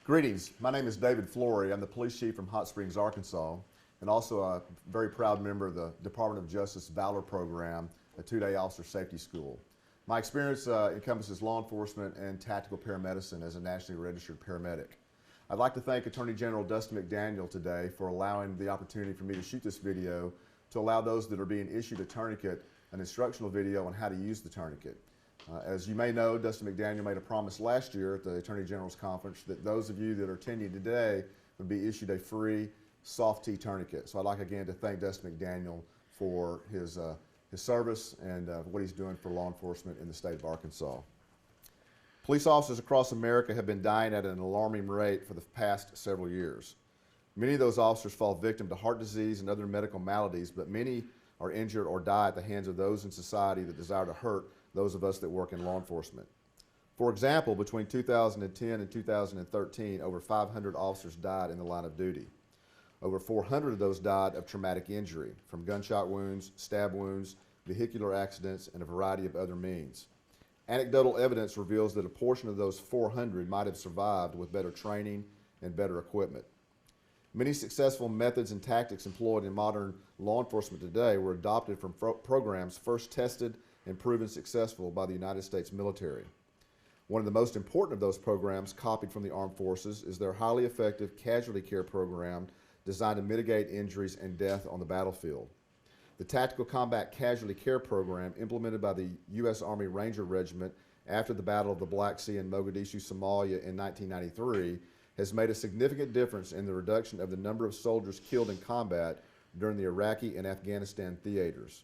Greetings, my name is David Flory. I'm the police chief from Hot Springs, Arkansas, and also a very proud member of the Department of Justice Valor Program, a two-day officer safety school. My experience encompasses law enforcement and tactical paramedicine as a nationally registered paramedic. I'd like to thank Attorney General Dustin McDaniel today for allowing the opportunity for me to shoot this video to allow those that are being issued a tourniquet an instructional video on how to use the tourniquet. As you may know, Dustin McDaniel made a promise last year at the Attorney General's conference that those of you that are attending today would be issued a free SOF-T tourniquet. So I'd like again to thank Dustin McDaniel for his service and what he's doing for law enforcement in the state of Arkansas. Police officers across America have been dying at an alarming rate for the past several years. Many of those officers fall victim to heart disease and other medical maladies, but many are injured or die at the hands of those in society that desire to hurt those of us that work in law enforcement. For example, between 2010 and 2013, over 500 officers died in the line of duty. Over 400 of those died of traumatic injury, from gunshot wounds, stab wounds, vehicular accidents, and a variety of other means. Anecdotal evidence reveals that a portion of those 400 might have survived with better training and better equipment. Many successful methods and tactics employed in modern law enforcement today were adopted from programs first tested and proven successful by the United States military. One of the most important of those programs copied from the armed forces is their highly effective casualty care program designed to mitigate injuries and death on the battlefield. The Tactical Combat Casualty Care Program, implemented by the U.S. Army Ranger Regiment after the Battle of the Black Sea in Mogadishu, Somalia in 1993, has made a significant difference in the reduction of the number of soldiers killed in combat during the Iraqi and Afghanistan theaters.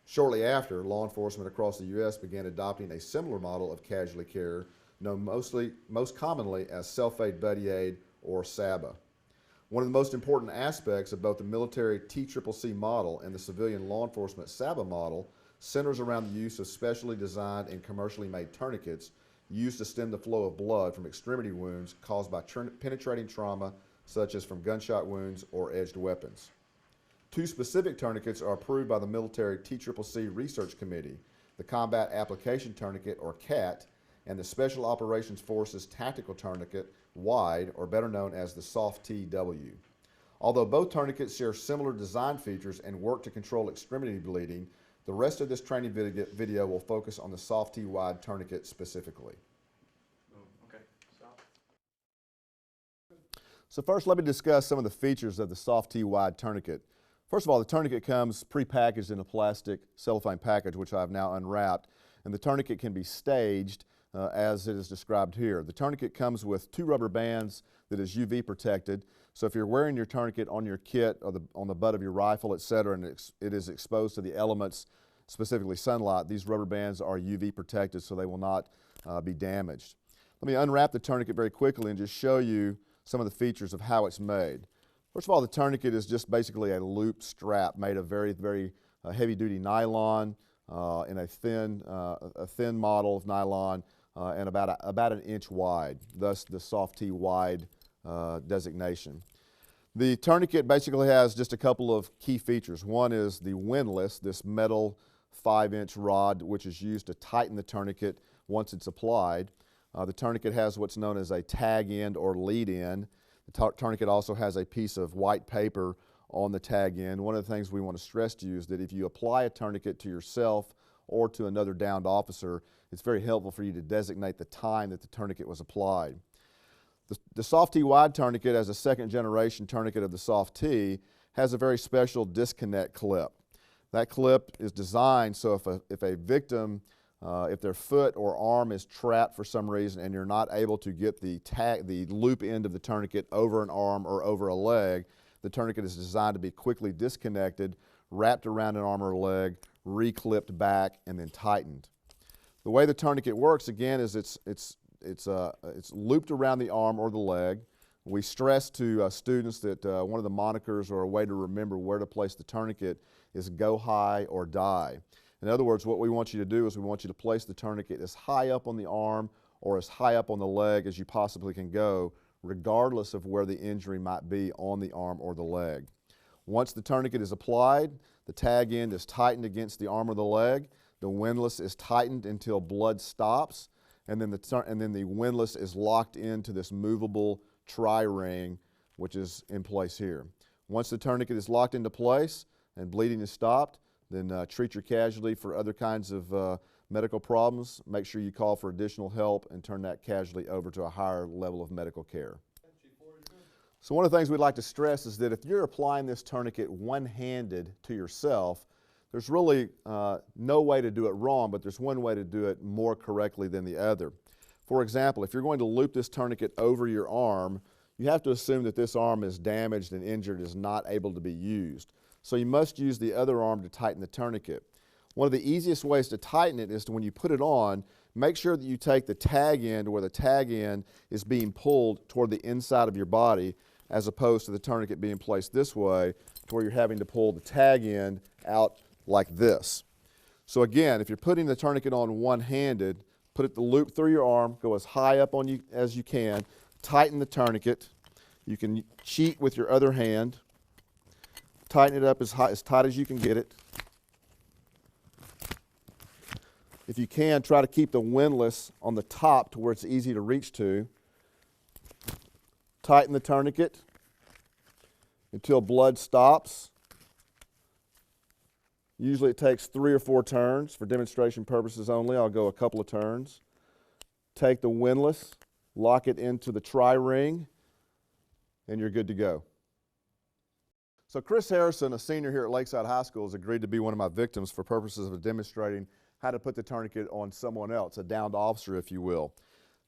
Shortly after, law enforcement across the U.S. began adopting a similar model of casualty care, known most commonly as self-aid buddy aid, or SABA. One of the most important aspects of both the military TCCC model and the civilian law enforcement SABA model centers around the use of specially designed and commercially made tourniquets used to stem the flow of blood from extremity wounds caused by penetrating trauma, such as from gunshot wounds or edged weapons. Two specific tourniquets are approved by the military TCCC Research Committee, the Combat Application Tourniquet, or CAT, and the Special Operations Forces Tactical Tourniquet, WIDE, or better known as the SOF-T W. Although both tourniquets share similar design features and work to control extremity bleeding, the rest of this training video will focus on the SOF-T Wide Tourniquet specifically. Okay, stop. So first, let me discuss some of the features of the SOF-T Wide Tourniquet. First of all, the tourniquet comes pre-packaged in a plastic cellophane package, which I've now unwrapped, and the tourniquet can be staged as it is described here. The tourniquet comes with two rubber bands that is UV protected, so if you're wearing your tourniquet on your kit or on the butt of your rifle, etc., and it is exposed to the elements, specifically sunlight, these rubber bands are UV protected so they will not be damaged. Let me unwrap the tourniquet very quickly and just show you some of the features of how it's made. First of all, the tourniquet is just basically a loop strap made of very, very heavy-duty nylon in a thin model of nylon and about an inch wide, thus the SOF-T Wide designation. The tourniquet basically has just a couple of key features. One is the windlass, this metal 5-inch rod which is used to tighten the tourniquet once it's applied. The tourniquet has what's known as a tag end or lead end. The tourniquet also has a piece of white paper on the tag end. One of the things we want to stress to you is that if you apply a tourniquet to yourself or to another downed officer, it's very helpful for you to designate the time that the tourniquet was applied. The SOF-T Wide Tourniquet, as a second generation tourniquet of the SOF-T, has a very special disconnect clip. That clip is designed so if a victim, if their foot or arm is trapped for some reason and you're not able to get the loop end of the tourniquet over an arm or over a leg, the tourniquet is designed to be quickly disconnected, wrapped around an arm or leg, reclipped back, and then tightened. The way the tourniquet works, again, is it's looped around the arm or the leg. We stress to students that one of the monikers or a way to remember where to place the tourniquet is go high or die. In other words, what we want you to do is we want you to place the tourniquet as high up on the arm or as high up on the leg as you possibly can go, regardless of where the injury might be on the arm or the leg. Once the tourniquet is applied, the tag end is tightened against the arm or the leg, the windlass is tightened until blood stops, and then the windlass is locked into this movable tri-ring, which is in place here. Once the tourniquet is locked into place and bleeding is stopped, then treat your casualty for other kinds of medical problems. Make sure you call for additional help and turn that casualty over to a higher level of medical care. So one of the things we'd like to stress is that if you're applying this tourniquet one-handed to yourself, there's really no way to do it wrong, but there's one way to do it more correctly than the other. For example, if you're going to loop this tourniquet over your arm, you have to assume that this arm is damaged and injured, is not able to be used. So you must use the other arm to tighten the tourniquet. One of the easiest ways to tighten it is to, when you put it on, make sure that you take the tag end where the tag end is being pulled toward the inside of your body, as opposed to the tourniquet being placed this way, to where you're having to pull the tag end out like this. So again, if you're putting the tourniquet on one-handed, put the loop through your arm, go as high up on you as you can, tighten the tourniquet. You can cheat with your other hand, tighten it up as tight as you can get it. If you can, try to keep the windlass on the top to where it's easy to reach to. Tighten the tourniquet until blood stops. Usually it takes 3 or 4 turns. For demonstration purposes only, I'll go a couple of turns. Take the windlass, lock it into the tri-ring, and you're good to go. So Chris Harrison, a senior here at Lakeside High School, has agreed to be one of my victims for purposes of demonstrating how to put the tourniquet on someone else, a downed officer, if you will.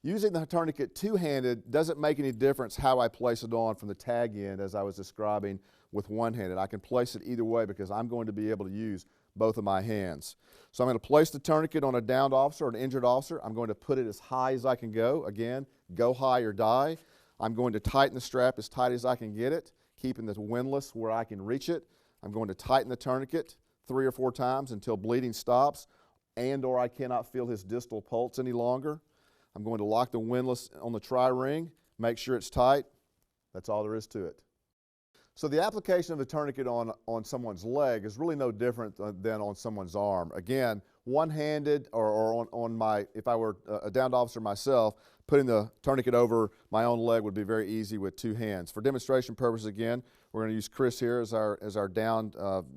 Using the tourniquet two-handed doesn't make any difference how I place it on from the tag end, as I was describing with one-handed. I can place it either way because I'm going to be able to use both of my hands. So I'm going to place the tourniquet on a downed officer or an injured officer. I'm going to put it as high as I can go. Again, go high or die. I'm going to tighten the strap as tight as I can get it, keeping the windlass where I can reach it. I'm going to tighten the tourniquet 3 or 4 times until bleeding stops and or I cannot feel his distal pulse any longer. I'm going to lock the windlass on the tri-ring, make sure it's tight. That's all there is to it. So the application of the tourniquet on someone's leg is really no different than on someone's arm. Again, one-handed or on my, if I were a downed officer myself, putting the tourniquet over my own leg would be very easy with 2 hands. For demonstration purposes, again, we're going to use Chris here as our downed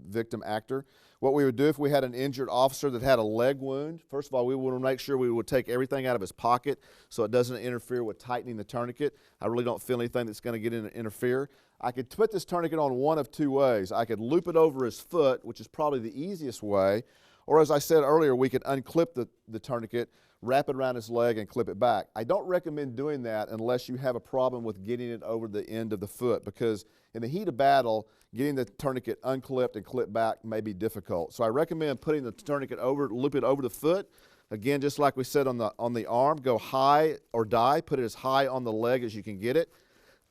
victim actor. What we would do if we had an injured officer that had a leg wound, first of all, we would make sure we would take everything out of his pocket so it doesn't interfere with tightening the tourniquet. I really don't feel anything that's going to get in and interfere. I could put this tourniquet on one of 2 ways. I could loop it over his foot, which is probably the easiest way, or as I said earlier, we could unclip the tourniquet, wrap it around his leg, and clip it back. I don't recommend doing that unless you have a problem with getting it over the end of the foot, because in the heat of battle, getting the tourniquet unclipped and clipped back may be difficult. So I recommend putting the tourniquet over, loop it over the foot. Again, just like we said on the arm, go high or die. Put it as high on the leg as you can get it.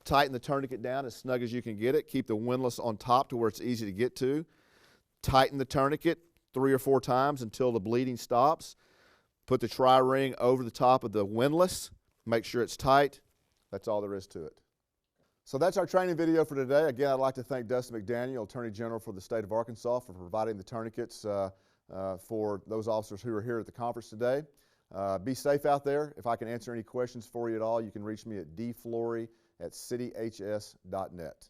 Tighten the tourniquet down as snug as you can get it. Keep the windlass on top to where it's easy to get to. Tighten the tourniquet 3 or 4 times until the bleeding stops. Put the tri-ring over the top of the windlass. Make sure it's tight. That's all there is to it. So that's our training video for today. Again, I'd like to thank Dustin McDaniel, Attorney General for the state of Arkansas, for providing the tourniquets for those officers who are here at the conference today. Be safe out there. If I can answer any questions for you at all, you can reach me at dflory@cityhs.net.